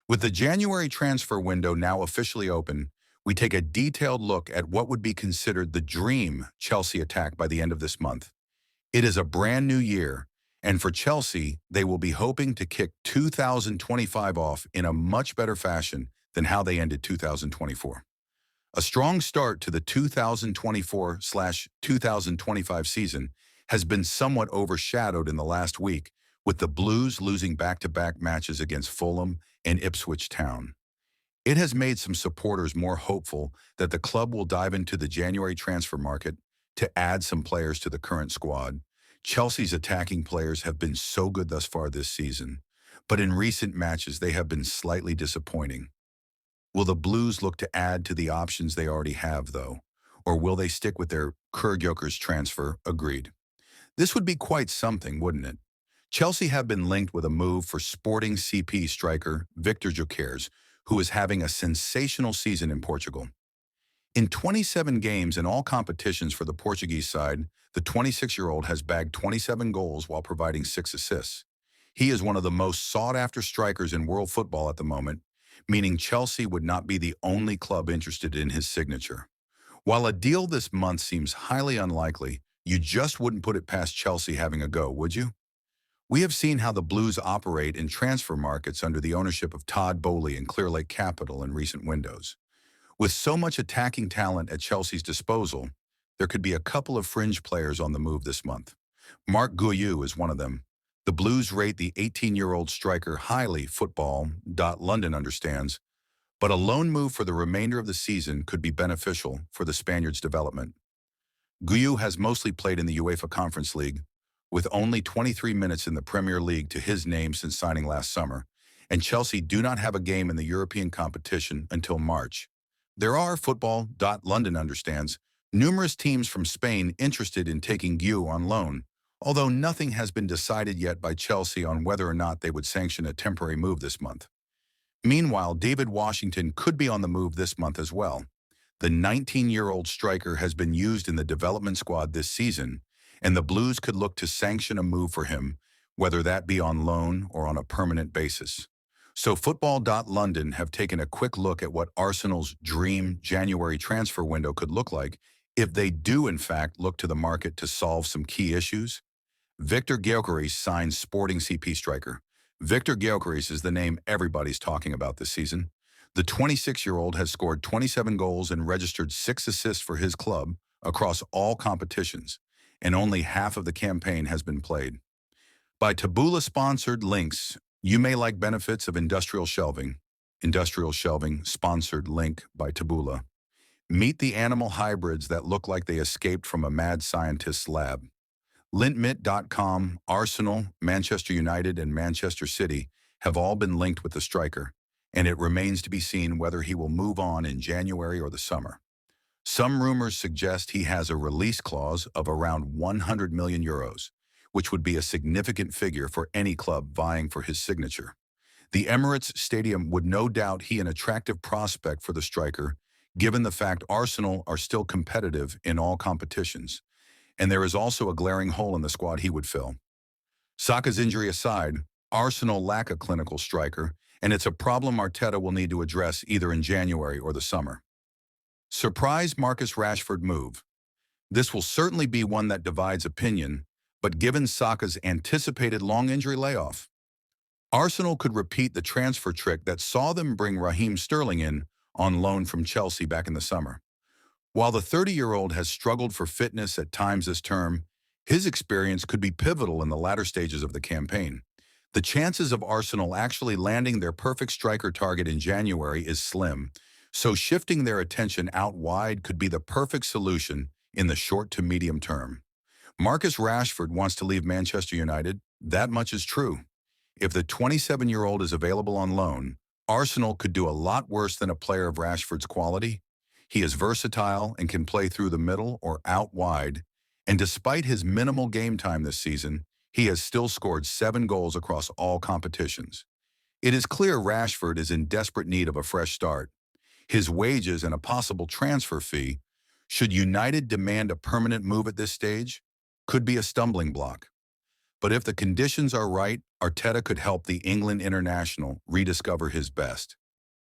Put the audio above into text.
With the January transfer window now officially open, we take a detailed look at what would be considered the dream Chelsea attack by the end of this month. It is a brand new year, and for Chelsea, they will be hoping to kick 2025 off in a much better fashion than how they ended 2024. A strong start to the 2024/2025 season has been somewhat overshadowed in the last week, with the Blues losing back-to-back matches against Fulham and Ipswich Town. It has made some supporters more hopeful that the club will dive into the January transfer market to add some players to the current squad. Chelsea's attacking players have been so good thus far this season, but in recent matches they have been slightly disappointing. Will the Blues look to add to the options they already have, though? Or will they stick with their Gyökeres transfer? Agreed. This would be quite something, wouldn't it? Chelsea have been linked with a move for Sporting CP striker Viktor Gyökeres, who is having a sensational season in Portugal. In 27 games in all competitions for the Portuguese side, the 26-year-old has bagged 27 goals while providing 6 assists. He is one of the most sought-after strikers in world football at the moment, meaning Chelsea would not be the only club interested in his signature. While a deal this month seems highly unlikely, you just wouldn't put it past Chelsea having a go, would you? We have seen how the Blues operate in transfer markets under the ownership of Todd Boehly and Clear Lake Capital in recent windows. With so much attacking talent at Chelsea's disposal, there could be a couple of fringe players on the move this month. Marc Guiu is one of them. The Blues rate the 18-year-old striker highly, Football.London understands, but a loan move for the remainder of the season could be beneficial for the Spaniard's development. Guiu has mostly played in the UEFA Conference League, with only 23 minutes in the Premier League to his name since signing last summer, and Chelsea do not have a game in the European competition until March. There are, Football.London understands, numerous teams from Spain interested in taking Guiu on loan, although nothing has been decided yet by Chelsea on whether or not they would sanction a temporary move this month. Meanwhile, David Washington could be on the move this month as well. The 19-year-old striker has been used in the development squad this season, and the Blues could look to sanction a move for him, whether that be on loan or on a permanent basis. So Football.London have taken a quick look at what Arsenal's dream January transfer window could look like if they do in fact look to the market to solve some key issues. Viktor Gyökeres signs Sporting CP striker. Viktor Gyökeres is the name everybody's talking about this season. The 26-year-old has scored 27 goals and registered 6 assists for his club across all competitions, and only half of the campaign has been played. By Taboola-sponsored links, you may like benefits of industrial shelving. Industrial shelving sponsored link by Taboola. Meet the animal hybrids that look like they escaped from a mad scientist's lab. Lintmit.com, Arsenal, Manchester United, and Manchester City have all been linked with the striker, and it remains to be seen whether he will move on in January or the summer. Some rumors suggest he has a release clause of around 100 million euros, which would be a significant figure for any club vying for his signature. The Emirates Stadium would no doubt be an attractive prospect for the striker, given the fact Arsenal are still competitive in all competitions, and there is also a glaring hole in the squad he would fill. Saka's injury aside, Arsenal lack a clinical striker, and it's a problem Arteta will need to address either in January or the summer. Surprise Marcus Rashford move. This will certainly be one that divides opinion, but given Saka's anticipated long injury layoff, Arsenal could repeat the transfer trick that saw them bring Raheem Sterling in on loan from Chelsea back in the summer. While the 30-year-old has struggled for fitness at times this term, his experience could be pivotal in the latter stages of the campaign. The chances of Arsenal actually landing their perfect striker target in January is slim, so shifting their attention out wide could be the perfect solution in the short to medium term. Marcus Rashford wants to leave Manchester United. That much is true. If the 27-year-old is available on loan, Arsenal could do a lot worse than a player of Rashford's quality. He is versatile and can play through the middle or out wide, and despite his minimal game time this season, he has still scored 7 goals across all competitions. It is clear Rashford is in desperate need of a fresh start. His wages and a possible transfer fee, should United demand a permanent move at this stage, could be a stumbling block. But if the conditions are right, Arteta could help the England international rediscover his best.